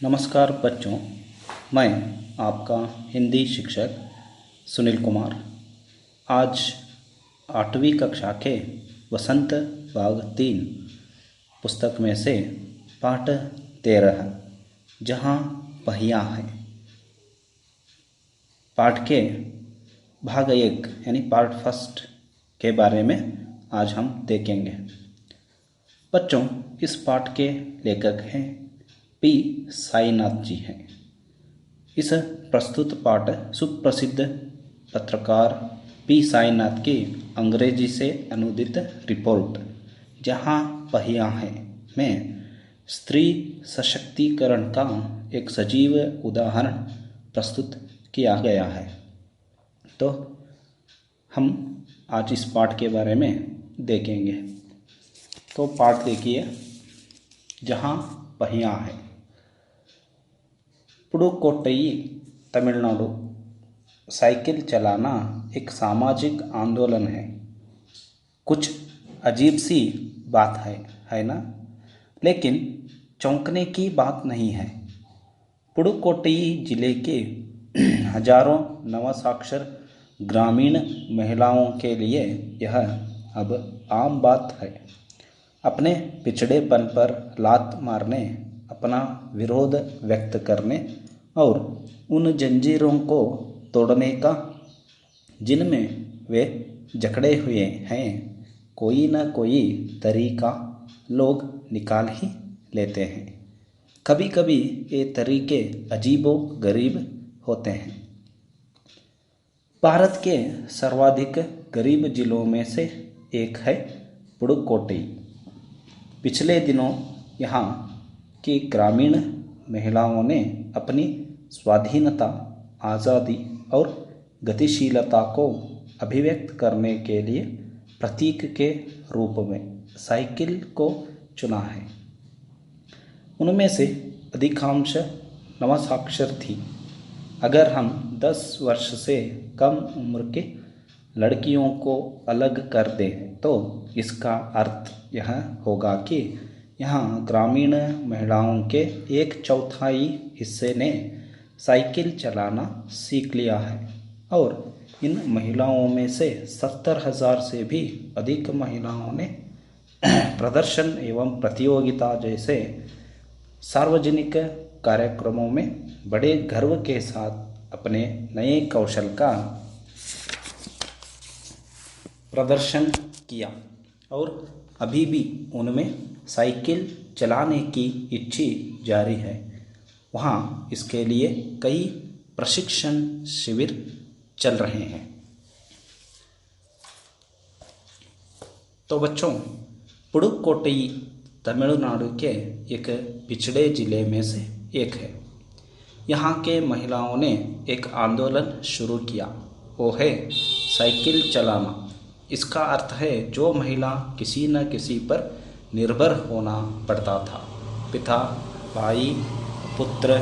नमस्कार बच्चों, मैं आपका हिंदी शिक्षक सुनील कुमार। आज 8वीं कक्षा के वसंत भाग 3 पुस्तक में से पाठ 13 जहाँ पहिया है, पाठ के भाग 1 यानी पार्ट फर्स्ट के बारे में आज हम देखेंगे। बच्चों, इस पाठ के लेखक हैं पी साईनाथ जी हैं। इस प्रस्तुत पाठ सुप्रसिद्ध पत्रकार पी साईनाथ की अंग्रेजी से अनुदित रिपोर्ट जहाँ पहिया है में स्त्री सशक्तिकरण का एक सजीव उदाहरण प्रस्तुत किया गया है। तो हम आज इस पाठ के बारे में देखेंगे। तो पाठ देखिए, जहाँ पहिया है। पुडुकोट्टई, तमिलनाडु। साइकिल चलाना एक सामाजिक आंदोलन है। कुछ अजीब सी बात है ना? लेकिन चौंकने की बात नहीं है। पुडुकोट्टई जिले के हजारों नवसाक्षर ग्रामीण महिलाओं के लिए यह अब आम बात है। अपने पिछड़ेपन पर लात मारने, अपना विरोध व्यक्त करने और उन जंजीरों को तोड़ने का जिनमें वे जकड़े हुए हैं, कोई न कोई तरीका लोग निकाल ही लेते हैं। कभी कभी ये तरीके अजीबो गरीब होते हैं। भारत के सर्वाधिक गरीब जिलों में से एक है पुडुकोट्टई। पिछले दिनों यहाँ की ग्रामीण महिलाओं ने अपनी स्वाधीनता, आज़ादी और गतिशीलता को अभिव्यक्त करने के लिए प्रतीक के रूप में साइकिल को चुना है। उनमें से अधिकांश नवसाक्षर थी। अगर हम 10 वर्ष से कम उम्र के लड़कियों को अलग कर दें तो इसका अर्थ यह होगा कि यहाँ ग्रामीण महिलाओं के 1/4 हिस्से ने साइकिल चलाना सीख लिया है और इन महिलाओं में से 70,000 से भी अधिक महिलाओं ने प्रदर्शन एवं प्रतियोगिता जैसे सार्वजनिक कार्यक्रमों में बड़े गर्व के साथ अपने नए कौशल का प्रदर्शन किया और अभी भी उनमें साइकिल चलाने की इच्छा जारी है। वहाँ इसके लिए कई प्रशिक्षण शिविर चल रहे हैं। तो बच्चों, पुडुकोट्टई तमिलनाडु के एक पिछड़े जिले में से एक है। यहाँ के महिलाओं ने एक आंदोलन शुरू किया, वो है साइकिल चलाना। इसका अर्थ है जो महिला किसी न किसी पर निर्भर होना पड़ता था, पिता, भाई, पुत्र,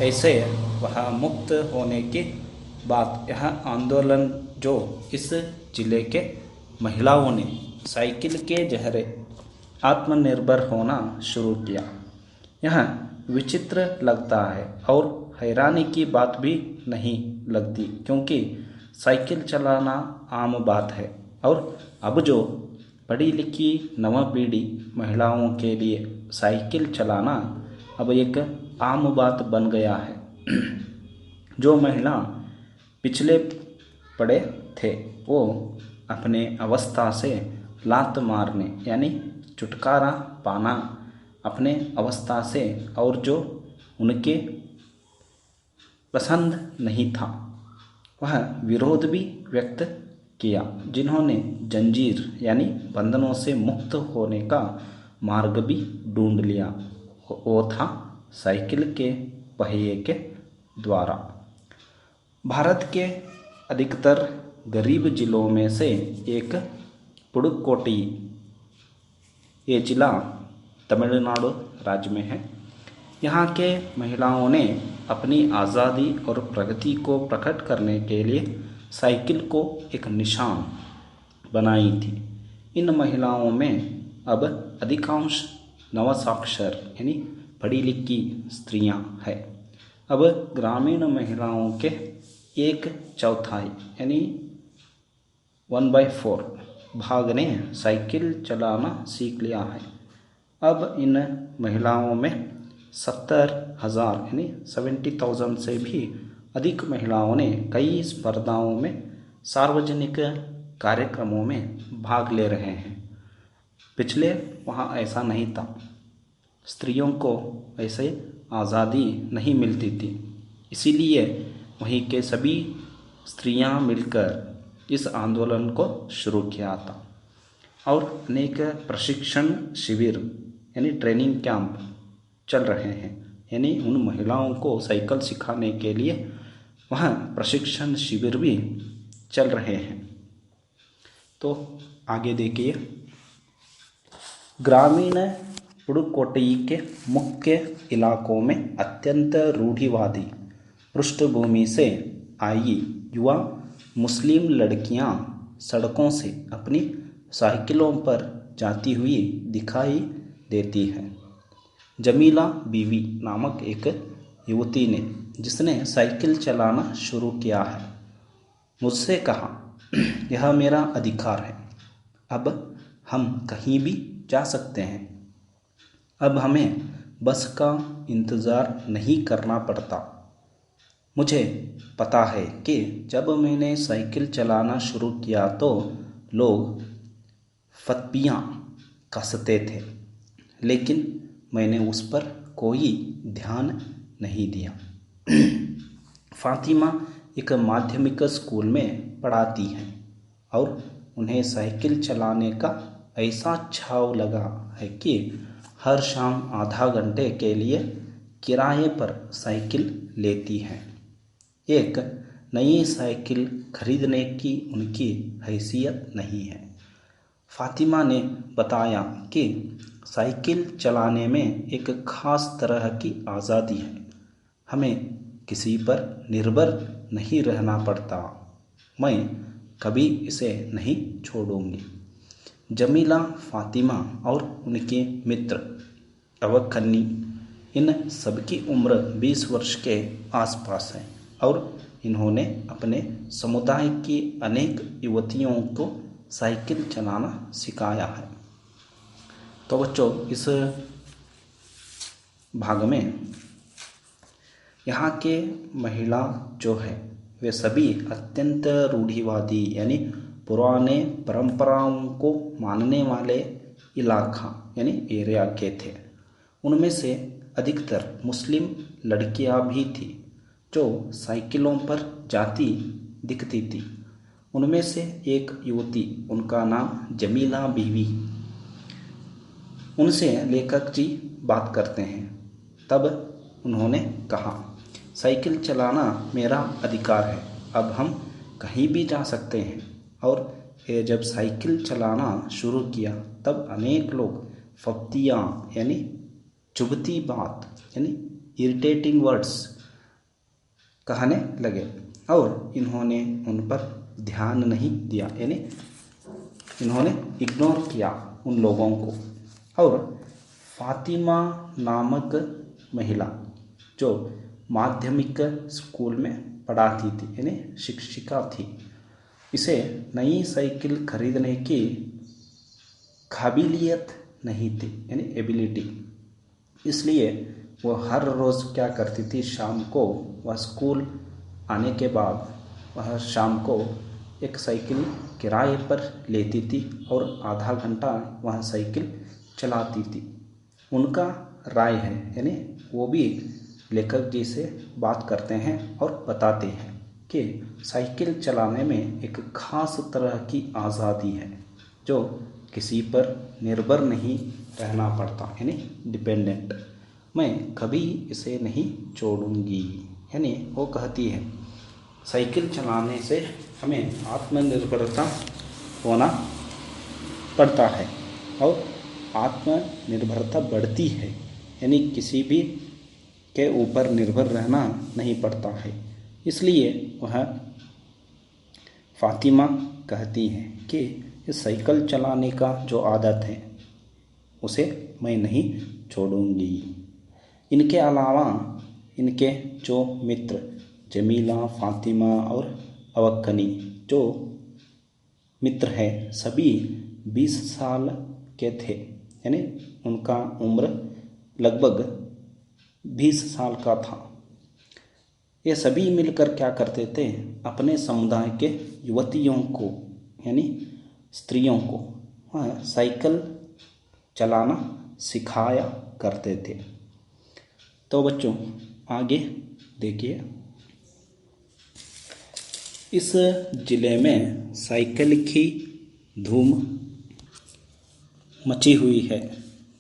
ऐसे वह मुक्त होने की बात। यह आंदोलन जो इस जिले के महिलाओं ने साइकिल के जहरे आत्मनिर्भर होना शुरू किया, यह विचित्र लगता है और हैरानी की बात भी नहीं लगती, क्योंकि साइकिल चलाना आम बात है और अब जो पढ़ी लिखी नव पीढ़ी महिलाओं के लिए साइकिल चलाना अब एक आम बात बन गया है। जो महिला पिछले पड़े थे वो अपने अवस्था से लात मारने यानी छुटकारा पाना अपने अवस्था से, और जो उनके पसंद नहीं था वह विरोध भी व्यक्त किया। जिन्होंने जंजीर यानी बंधनों से मुक्त होने का मार्ग भी ढूंढ लिया, वो था साइकिल के पहिए के द्वारा। भारत के अधिकतर गरीब जिलों में से एक पुडुकोट्टई, ये जिला तमिलनाडु राज्य में है। यहाँ के महिलाओं ने अपनी आज़ादी और प्रगति को प्रकट करने के लिए साइकिल को एक निशान बनाई थी। इन महिलाओं में अब अधिकांश नवसाक्षर यानी पढ़ी लिखी स्त्रियां हैं। अब ग्रामीण महिलाओं के 1/4 यानी 1/4 भाग ने साइकिल चलाना सीख लिया है। अब इन महिलाओं में 70,000 यानी 70,000 से भी अधिक महिलाओं ने कई स्पर्धाओं में सार्वजनिक कार्यक्रमों में भाग ले रहे हैं। पिछले वहाँ ऐसा नहीं था, स्त्रियों को ऐसे आज़ादी नहीं मिलती थी, इसीलिए वहीं के सभी स्त्रियां मिलकर इस आंदोलन को शुरू किया था और अनेक प्रशिक्षण शिविर यानी ट्रेनिंग कैंप चल रहे हैं। यानी उन महिलाओं को साइकिल सिखाने के लिए वहाँ प्रशिक्षण शिविर भी चल रहे हैं। तो आगे देखिए, ग्रामीण पुडुकोट्टई के मुख्य इलाकों में अत्यंत रूढ़िवादी पृष्ठभूमि से आई युवा मुस्लिम लड़कियां सड़कों से अपनी साइकिलों पर जाती हुई दिखाई देती हैं। जमीला बीवी नामक एक युवती ने, जिसने साइकिल चलाना शुरू किया है, मुझसे कहा, यह मेरा अधिकार है, अब हम कहीं भी जा सकते हैं, अब हमें बस का इंतज़ार नहीं करना पड़ता। मुझे पता है कि जब मैंने साइकिल चलाना शुरू किया तो लोग फतपियाँ कसते थे, लेकिन मैंने उस पर कोई ध्यान नहीं दिया। फातिमा एक माध्यमिक स्कूल में पढ़ाती हैं और उन्हें साइकिल चलाने का ऐसा छाव लगा है कि हर शाम आधा घंटे के लिए किराए पर साइकिल लेती हैं। एक नई साइकिल खरीदने की उनकी हैसियत नहीं है। फातिमा ने बताया कि साइकिल चलाने में एक ख़ास तरह की आज़ादी है, हमें किसी पर निर्भर नहीं रहना पड़ता, मैं कभी इसे नहीं छोड़ूंगी। जमीला, फातिमा और उनके मित्र अवखन्नी, इन सबकी उम्र 20 वर्ष के आसपास है और इन्होंने अपने समुदाय की अनेक युवतियों को साइकिल चलाना सिखाया है। तो बच्चों, इस भाग में यहाँ के महिला जो है वे सभी अत्यंत रूढ़िवादी यानी पुराने परंपराओं को मानने वाले इलाका यानी एरिया के थे। उनमें से अधिकतर मुस्लिम लड़कियां भी थी जो साइकिलों पर जाती दिखती थी। उनमें से एक युवती, उनका नाम जमीला बीवी, उनसे लेखक जी बात करते हैं। तब उन्होंने कहा, साइकिल चलाना मेरा अधिकार है, अब हम कहीं भी जा सकते हैं। और ये जब साइकिल चलाना शुरू किया तब अनेक लोग फब्तियाँ यानी चुभती बात यानी इरिटेटिंग वर्ड्स कहने लगे और इन्होंने उन पर ध्यान नहीं दिया, यानी इन्होंने इग्नोर किया उन लोगों को। और फातिमा नामक महिला जो माध्यमिक स्कूल में पढ़ाती थी यानी शिक्षिका थी, इसे नई साइकिल खरीदने की काबिलियत नहीं थी यानी एबिलिटी, इसलिए वो हर रोज़ क्या करती थी, शाम को वह स्कूल आने के बाद वह शाम को एक साइकिल किराए पर लेती थी और आधा घंटा वह साइकिल चलाती थी। उनका राय है यानी वो भी लेखक जी से बात करते हैं और बताते हैं कि साइकिल चलाने में एक ख़ास तरह की आज़ादी है जो किसी पर निर्भर नहीं रहना पड़ता यानी डिपेंडेंट, मैं कभी इसे नहीं छोड़ूंगी। यानी वो कहती है साइकिल चलाने से हमें आत्मनिर्भरता होना पड़ता है और आत्मनिर्भरता बढ़ती है, यानी किसी भी के ऊपर निर्भर रहना नहीं पड़ता है। इसलिए वह फातिमा कहती हैं कि इस साइकिल चलाने का जो आदत है उसे मैं नहीं छोड़ूंगी। इनके अलावा इनके जो मित्र जमीला, फातिमा और अवक्कनी जो मित्र हैं सभी 20 साल के थे, यानी उनका उम्र लगभग 20 साल का था। ये सभी मिलकर क्या करते थे, अपने समुदाय के युवतियों को यानी स्त्रियों को साइकिल चलाना सिखाया करते थे। तो बच्चों आगे देखिए, इस जिले में साइकिल की धूम मची हुई है।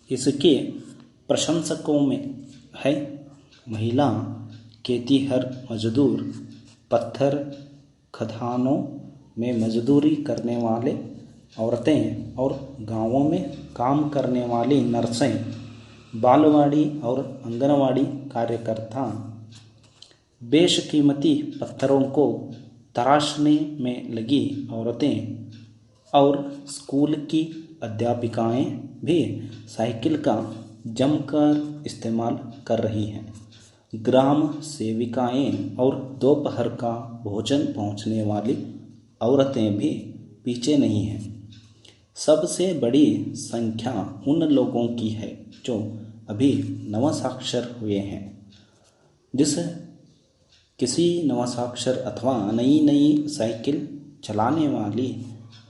इसके प्रशंसकों में है महिला खेतीहर मजदूर, पत्थर खदानों में मजदूरी करने वाले औरतें और गांवों में काम करने वाली नर्सें, बालवाड़ी और आंगनवाड़ी कार्यकर्ता, बेशकीमती पत्थरों को तराशने में लगी औरतें और स्कूल की अध्यापिकाएं भी साइकिल का जमकर इस्तेमाल कर रही हैं। ग्राम सेविकाएं और दोपहर का भोजन पहुंचने वाली औरतें भी पीछे नहीं हैं। सबसे बड़ी संख्या उन लोगों की है जो अभी नवसाक्षर हुए हैं। जिस किसी नवसाक्षर अथवा नई साइकिल चलाने वाली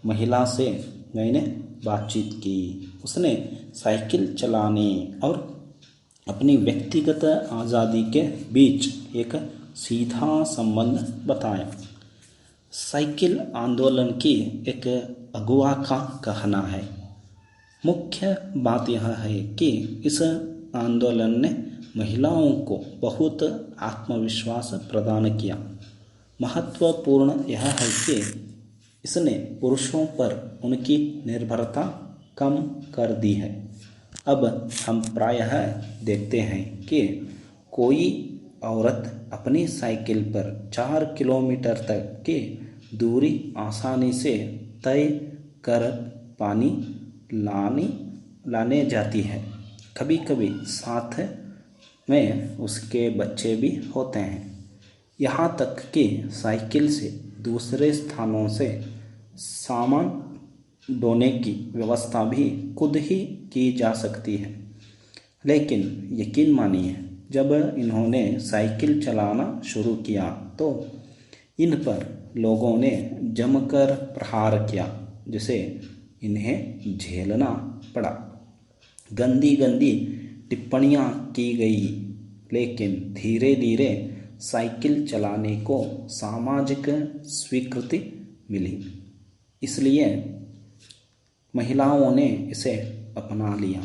महिला से मैंने बातचीत की, उसने साइकिल चलाने और अपनी व्यक्तिगत आज़ादी के बीच एक सीधा संबंध बताया। साइकिल आंदोलन की एक अगुआ का कहना है, मुख्य बात यह है कि इस आंदोलन ने महिलाओं को बहुत आत्मविश्वास प्रदान किया। महत्वपूर्ण यह है कि इसने पुरुषों पर उनकी निर्भरता कम कर दी है। अब हम प्रायः देखते हैं कि कोई औरत अपनी साइकिल पर 4 किलोमीटर तक की दूरी आसानी से तय कर पानी लाने जाती है। कभी कभी साथ में उसके बच्चे भी होते हैं। यहाँ तक कि साइकिल से दूसरे स्थानों से सामान ढोने की व्यवस्था भी खुद ही की जा सकती है। लेकिन यकीन मानिए, जब इन्होंने साइकिल चलाना शुरू किया तो इन पर लोगों ने जमकर प्रहार किया, जिसे इन्हें झेलना पड़ा। गंदी गंदी टिप्पणियां की गई, लेकिन धीरे धीरे साइकिल चलाने को सामाजिक स्वीकृति मिली, इसलिए महिलाओं ने इसे अपना लिया।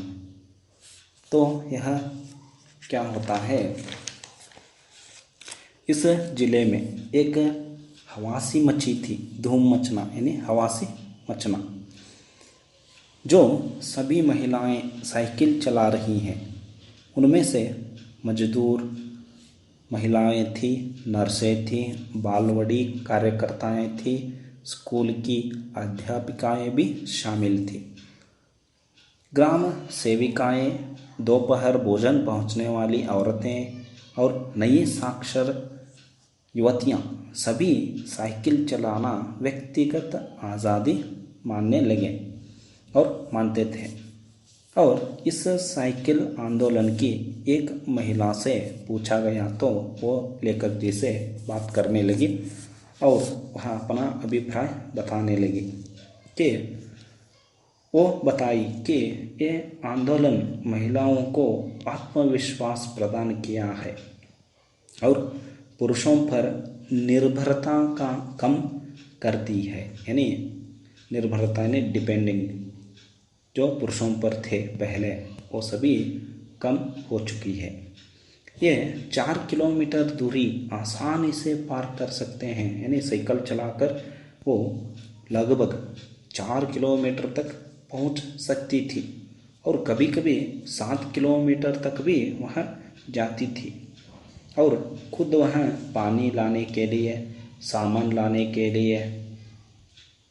तो यह क्या होता है, इस जिले में एक हवासी मची थी, धूम मचना यानी हवासी मचना। जो सभी महिलाएं साइकिल चला रही हैं, उनमें से मजदूर महिलाएं थी, नर्सें थी, बालवाड़ी कार्यकर्ताएं थी, स्कूल की अध्यापिकाएं भी शामिल थी। ग्राम सेविकाएं, दोपहर भोजन पहुंचने वाली औरतें और नई साक्षर युवतियां सभी साइकिल चलाना व्यक्तिगत आज़ादी मानने लगे और मानते थे। और इस साइकिल आंदोलन की एक महिला से पूछा गया तो वो लेखक जी से बात करने लगी और वह अपना अभिप्राय बताने लगी कि वो बताई कि ये आंदोलन महिलाओं को आत्मविश्वास प्रदान किया है और पुरुषों पर निर्भरता का कम करती है। यानी निर्भरता यानी डिपेंडिंग, जो पुरुषों पर थे पहले, वो सभी कम हो चुकी है। ये 4 किलोमीटर दूरी आसानी से पार कर सकते हैं, यानी साइकिल चलाकर वो लगभग 4 किलोमीटर तक पहुंच सकती थी और कभी कभी 7 किलोमीटर तक भी वह जाती थी और खुद वह पानी लाने के लिए, सामान लाने के लिए,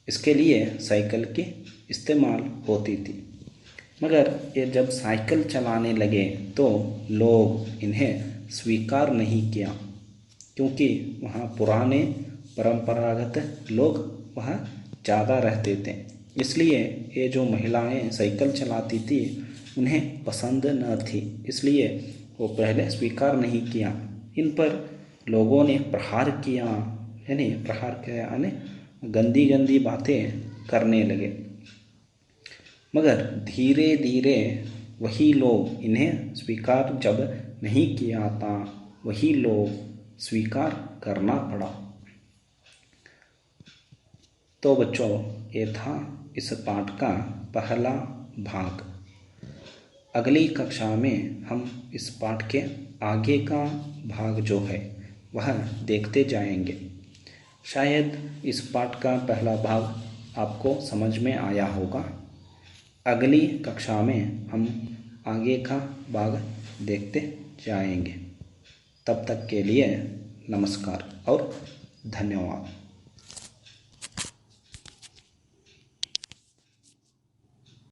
इसके लिए साइकिल की इस्तेमाल होती थी। मगर ये जब साइकिल चलाने लगे तो लोग इन्हें स्वीकार नहीं किया, क्योंकि वहाँ पुराने परंपरागत लोग वहाँ ज़्यादा रहते थे। इसलिए ये जो महिलाएं साइकिल चलाती थी उन्हें पसंद न थी, इसलिए वो पहले स्वीकार नहीं किया। इन पर लोगों ने प्रहार किया, यानी गंदी गंदी बातें करने लगे। मगर धीरे धीरे वही लोग इन्हें स्वीकार जब नहीं किया था, वही लोग स्वीकार करना पड़ा। तो बच्चों, ये था इस पाठ का पहला भाग। अगली कक्षा में हम इस पाठ के आगे का भाग जो है वह देखते जाएंगे। शायद इस पाठ का पहला भाग आपको समझ में आया होगा। अगली कक्षा में हम आगे का भाग देखते जाएंगे। तब तक के लिए नमस्कार और धन्यवाद।